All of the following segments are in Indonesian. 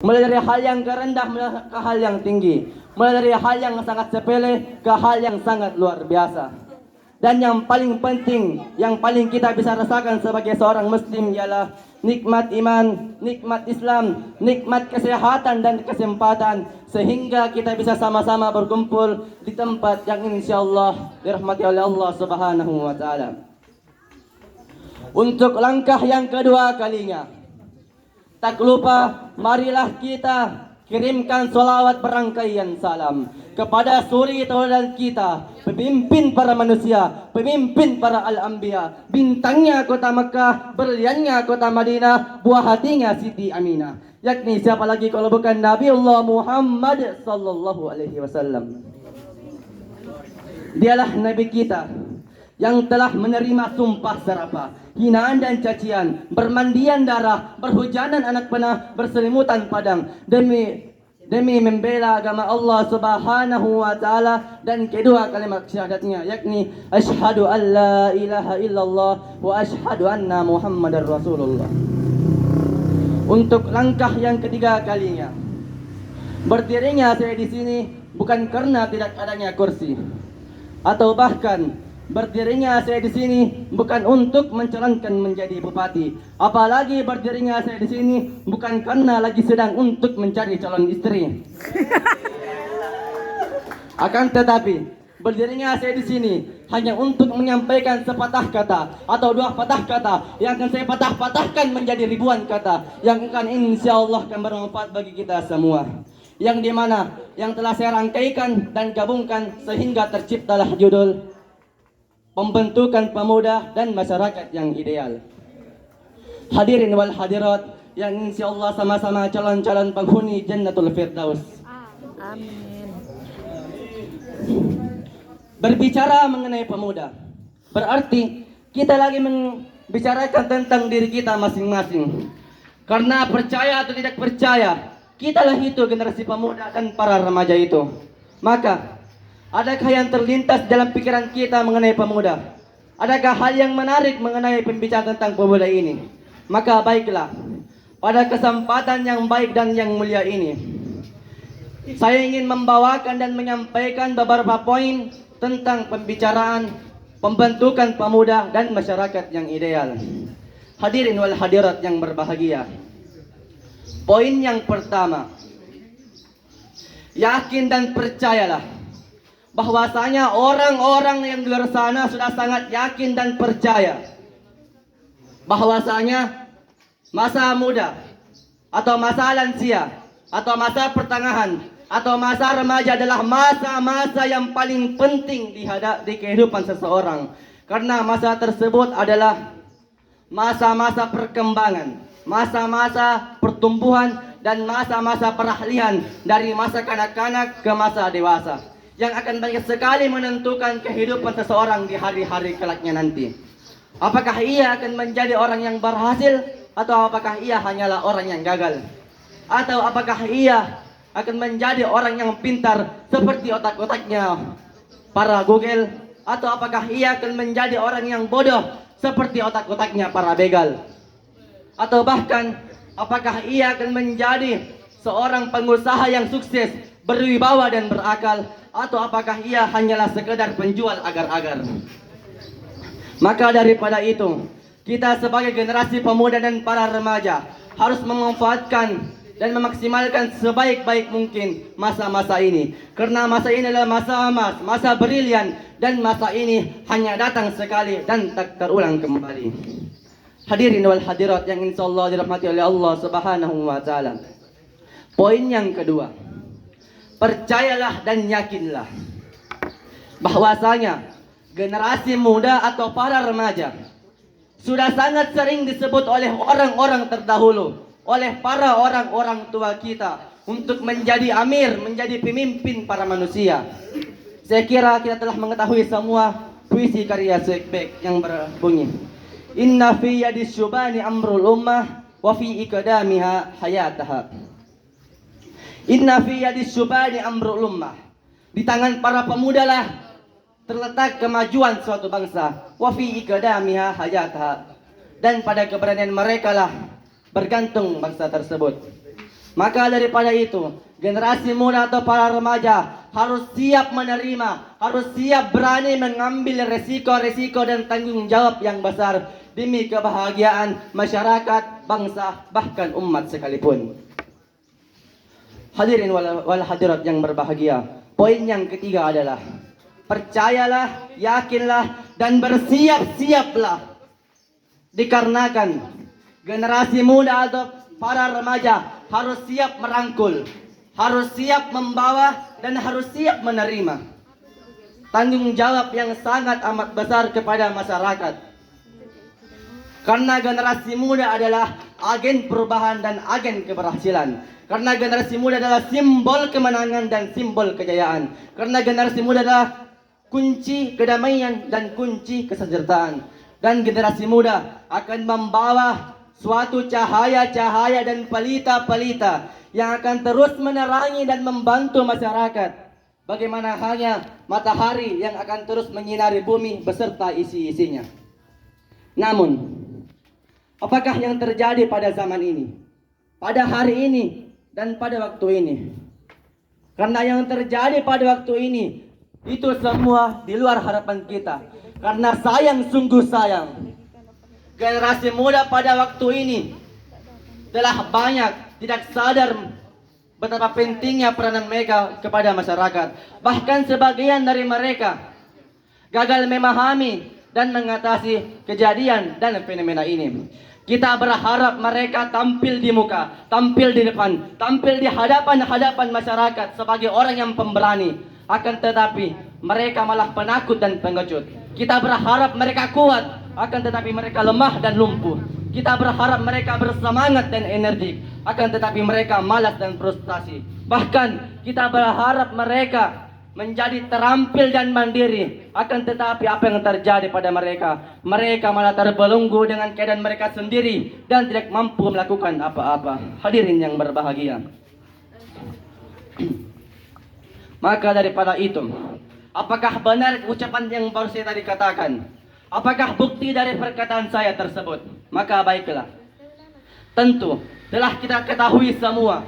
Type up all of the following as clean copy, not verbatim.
Mulai dari hal yang rendah ke hal yang tinggi, mulai dari hal yang sangat sepele ke hal yang sangat luar biasa. Dan yang paling penting, yang paling kita bisa rasakan sebagai seorang muslim ialah nikmat iman, nikmat Islam, nikmat kesehatan dan kesempatan, sehingga kita bisa sama-sama berkumpul di tempat yang insyaallah dirahmati oleh Allah Subhanahu wa taala. Untuk langkah yang kedua kalinya, tak lupa marilah kita kirimkan solawat berangkaian salam kepada suri tauladan kita, pemimpin para manusia, pemimpin para al-anbiya, bintangnya kota Mekah, berliannya kota Madinah, buah hatinya Siti Aminah. Yakni siapa lagi kalau bukan Nabiullah Muhammad sallallahu alaihi wasallam. Dialah nabi kita yang telah menerima sumpah serapah, hinaan dan cacian, bermandian darah, berhujanan anak panah, berselimutan padang demi membela agama Allah Subhanahu wa taala, dan kedua kalimat syahadatnya yakni asyhadu an la ilaha illallah wa asyhadu anna Muhammadar Rasulullah. Untuk langkah yang ketiga kalinya, berdirinya saya di sini bukan karena tidak adanya kursi, atau bahkan berdirinya saya di sini bukan untuk mencalonkan menjadi bupati, apalagi berdirinya saya di sini bukan karena lagi sedang untuk mencari calon istri. Akan tetapi berdirinya saya di sini hanya untuk menyampaikan sepatah kata atau dua patah kata yang akan saya patah-patahkan menjadi ribuan kata yang akan insyaallah akan bermanfaat bagi kita semua. Yang dimana yang telah saya rangkaikan dan gabungkan sehingga terciptalah judul Pembentukan Pemuda dan Masyarakat yang Ideal. Hadirin wal hadirat yang insyaallah sama-sama calon-calon penghuni Jannatul Firdaus. Amin. Berbicara mengenai pemuda, berarti kita lagi membicarakan tentang diri kita masing-masing. Karena percaya atau tidak percaya, kitalah itu generasi pemuda dan para remaja itu. Maka adakah yang terlintas dalam pikiran kita mengenai pemuda? Adakah hal yang menarik mengenai pembicaraan tentang pemuda ini? Maka baiklah, pada kesempatan yang baik dan yang mulia ini, saya ingin membawakan dan menyampaikan beberapa poin tentang pembicaraan pembentukan pemuda dan masyarakat yang ideal. Hadirin wal hadirat yang berbahagia. Poin yang pertama, yakin dan percayalah bahwasanya orang-orang yang di luar sana sudah sangat yakin dan percaya bahwasanya masa muda atau masa lansia atau masa pertengahan atau masa remaja adalah masa-masa yang paling penting di kehidupan seseorang, karena masa tersebut adalah masa-masa perkembangan, masa-masa pertumbuhan dan masa-masa peralihan dari masa kanak-kanak ke masa dewasa, yang akan banyak sekali menentukan kehidupan seseorang di hari-hari kelaknya nanti. Apakah ia akan menjadi orang yang berhasil, atau apakah ia hanyalah orang yang gagal? Atau apakah ia akan menjadi orang yang pintar seperti otak-otaknya para Google? Atau apakah ia akan menjadi orang yang bodoh seperti otak-otaknya para begal? Atau bahkan apakah ia akan menjadi seorang pengusaha yang sukses, berwibawa dan berakal? Atau apakah ia hanyalah sekedar penjual agar-agar? Maka daripada itu, kita sebagai generasi pemuda dan para remaja harus memanfaatkan dan memaksimalkan sebaik-baik mungkin masa-masa ini, karena masa ini adalah masa emas, masa brilian, dan masa ini hanya datang sekali dan tak terulang kembali. Hadirin wal hadirat yang insyaallah dirahmati oleh Allah Subhanahu wa taala. Poin yang kedua, percayalah dan yakinlah bahwasanya generasi muda atau para remaja sudah sangat sering disebut oleh orang-orang terdahulu, oleh para orang-orang tua kita untuk menjadi amir, menjadi pemimpin para manusia. Saya kira kita telah mengetahui semua puisi karya Sekbek yang berbunyi, Inna fi yadis syubani amrul ummah wa fi ikdamiha hayataha. Inna fi yadis syubani amrul ummah. Di tangan para pemuda lah terletak kemajuan suatu bangsa. Wa fi ikdamiha hayataha. Dan pada keberanian mereka lah bergantung bangsa tersebut. Maka daripada itu, generasi muda atau para remaja harus siap menerima, harus siap berani mengambil resiko-resiko dan tanggung jawab yang besar demi kebahagiaan masyarakat, bangsa, bahkan umat sekalipun. Hadirin wal hadirat yang berbahagia, poin yang ketiga adalah percayalah, yakinlah, dan bersiap-siaplah. Dikarenakan generasi muda atau para remaja harus siap merangkul, harus siap membawa, dan harus siap menerima tanggung jawab yang sangat amat besar kepada masyarakat. Karena generasi muda adalah agen perubahan dan agen keberhasilan. Karena generasi muda adalah simbol kemenangan dan simbol kejayaan. Karena generasi muda adalah kunci kedamaian dan kunci kesejahteraan. Dan generasi muda akan membawa suatu cahaya-cahaya dan pelita-pelita yang akan terus menerangi dan membantu masyarakat. Bagaimana hanya matahari yang akan terus menyinari bumi beserta isi-isinya. Namun, apakah yang terjadi pada zaman ini, pada hari ini, dan pada waktu ini? Karena yang terjadi pada waktu ini itu semua di luar harapan kita. Karena sayang, sungguh sayang, generasi muda pada waktu ini telah banyak tidak sadar betapa pentingnya peranan mereka kepada masyarakat. Bahkan sebagian dari mereka gagal memahami dan mengatasi kejadian dan fenomena ini. Kita berharap mereka tampil di muka, tampil di depan, tampil di hadapan masyarakat sebagai orang yang pemberani. Akan tetapi mereka malah penakut dan pengecut. Kita berharap mereka kuat, akan tetapi mereka lemah dan lumpuh. Kita berharap mereka bersemangat dan energik, akan tetapi mereka malas dan frustasi. Bahkan kita berharap mereka menjadi terampil dan mandiri, akan tetapi apa yang terjadi pada mereka? Mereka malah terbelenggu dengan keadaan mereka sendiri dan tidak mampu melakukan apa-apa. Hadirin yang berbahagia, maka daripada itu, apakah benar ucapan yang baru saya tadi katakan? Apakah bukti dari perkataan saya tersebut? Maka baiklah, tentu telah kita ketahui semua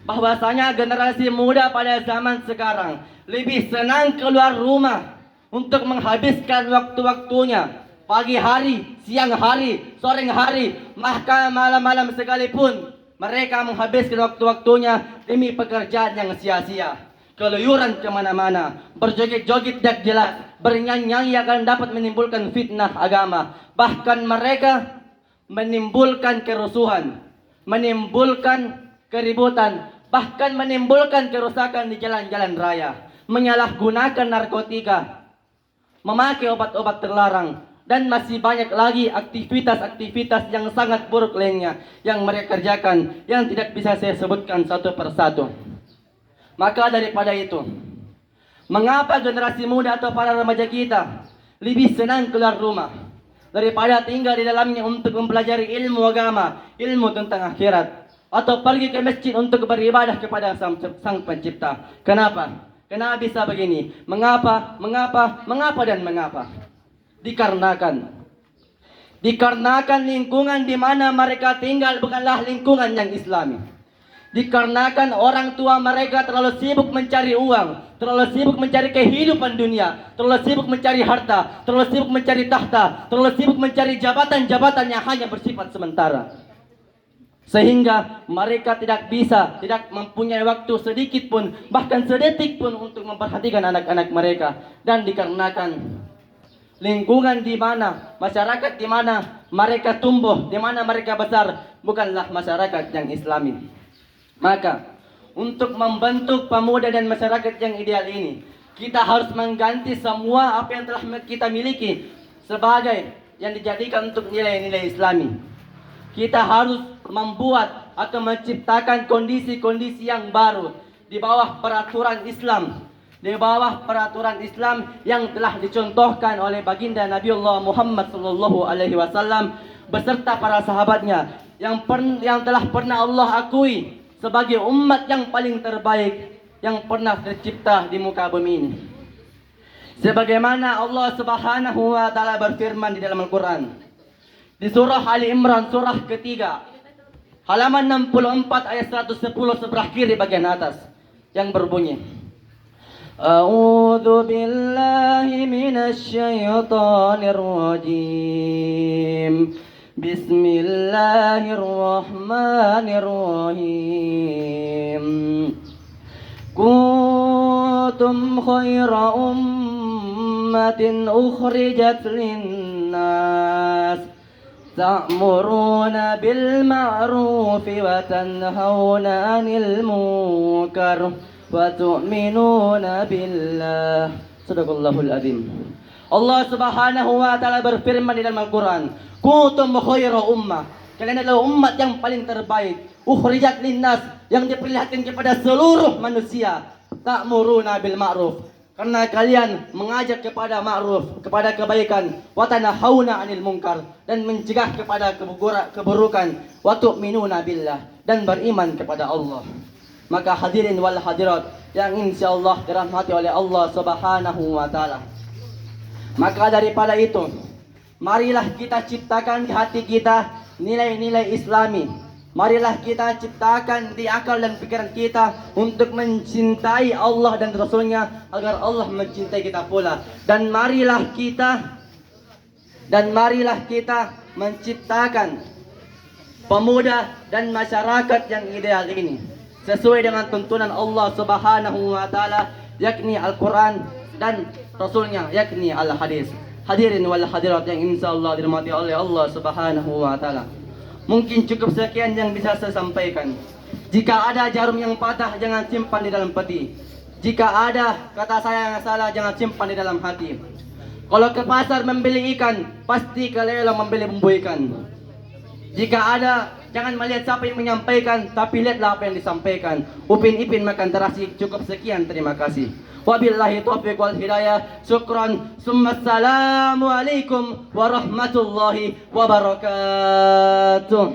bahwasanya generasi muda pada zaman sekarang lebih senang keluar rumah untuk menghabiskan waktu-waktunya pagi hari, siang hari, sore hari, bahkan malam-malam sekalipun. Mereka menghabiskan waktu-waktunya demi pekerjaan yang sia-sia, keluyuran kemana-mana, berjoget-joget tidak jelas, bernyanyi akan dapat menimbulkan fitnah agama. Bahkan mereka menimbulkan kerusuhan, menimbulkan keributan, bahkan menimbulkan kerusakan di jalan-jalan raya, menyalahgunakan narkotika, memakai obat-obat terlarang, dan masih banyak lagi aktivitas-aktivitas yang sangat buruk lainnya yang mereka kerjakan yang tidak bisa saya sebutkan satu persatu. Maka daripada itu, mengapa generasi muda atau para remaja kita lebih senang keluar rumah daripada tinggal di dalamnya untuk mempelajari ilmu agama, ilmu tentang akhirat, atau pergi ke masjid untuk beribadah kepada Sang Pencipta? Kenapa? Kenapa bisa begini? Mengapa? Dikarenakan lingkungan di mana mereka tinggal bukanlah lingkungan yang Islami. Dikarenakan orang tua mereka terlalu sibuk mencari uang, terlalu sibuk mencari kehidupan dunia, terlalu sibuk mencari harta, terlalu sibuk mencari tahta, terlalu sibuk mencari jabatan-jabatan yang hanya bersifat sementara. Sehingga mereka tidak mempunyai waktu sedikit pun, bahkan sedetik pun untuk memperhatikan anak-anak mereka. Dan dikarenakan lingkungan di mana, masyarakat di mana mereka tumbuh, di mana mereka besar, bukanlah masyarakat yang Islami. Maka untuk membentuk pemuda dan masyarakat yang ideal ini, kita harus mengganti semua apa yang telah kita miliki sebagai yang dijadikan untuk nilai-nilai Islami. Kita harus membuat atau menciptakan kondisi-kondisi yang baru di bawah peraturan Islam, di bawah peraturan Islam yang telah dicontohkan oleh baginda Nabiullah Muhammad SAW beserta para sahabatnya yang telah pernah Allah akui sebagai umat yang paling terbaik yang pernah tercipta di muka bumi ini. Sebagaimana Allah Subhanahu wa taala berfirman di dalam Al-Qur'an di surah Ali Imran surah ketiga Halaman 64 ayat 110 sebelah kiri bagian atas yang berbunyi, A'udzu billahi minasy syaithanir rajim. Bismillahirrahmanirrahim. Kuntum khaira ummatin ukhrijat linnas ta'muruna bil ma'rufi wa tanhauna 'anil munkar wa tu'minuna billah. Sadaqallahul azim. Allah Subhanahu wa taala berfirman di dalam Al-Qur'an, "Kuntum khairu ummah." Kalian adalah umat yang paling terbaik. Ukhrijat linnas, yang diperlihatkan kepada seluruh manusia. Ta'muruna bil ma'ruf, karena kalian mengajak kepada ma'ruf, kepada kebaikan, wa tanhauna 'anil munkar, dan mencegah kepada keburukan, wa tu'minuna billah, dan beriman kepada Allah. Maka hadirin wal hadirat yang insyaallah dirahmati oleh Allah Subhanahu wa taala. Maka daripada itu, marilah kita ciptakan di hati kita nilai-nilai Islami. Marilah kita ciptakan di akal dan pikiran kita untuk mencintai Allah dan Rasulnya, agar Allah mencintai kita pula. Dan marilah kita menciptakan pemuda dan masyarakat yang ideal ini sesuai dengan tuntunan Allah Subhanahu wa taala, yakni Al-Qur'an dan Rasulnya, yakni Al-Hadis. Hadirin wal hadirat yang insyaallah dirahmati oleh Allah Subhanahu wa taala. Mungkin cukup sekian yang bisa saya sampaikan. Jika ada jarum yang patah, jangan simpan di dalam peti. Jika ada kata saya yang salah, jangan simpan di dalam hati. Kalau ke pasar membeli ikan, pasti kalian membeli bumbu ikan. Jika ada, jangan melihat siapa yang menyampaikan, tapi lihatlah apa yang disampaikan. Upin Ipin makan terasi. Cukup sekian, terima kasih. Wabillahi taufiq wal hidayah. Syukran. Assalamualaikum warahmatullahi wabarakatuh.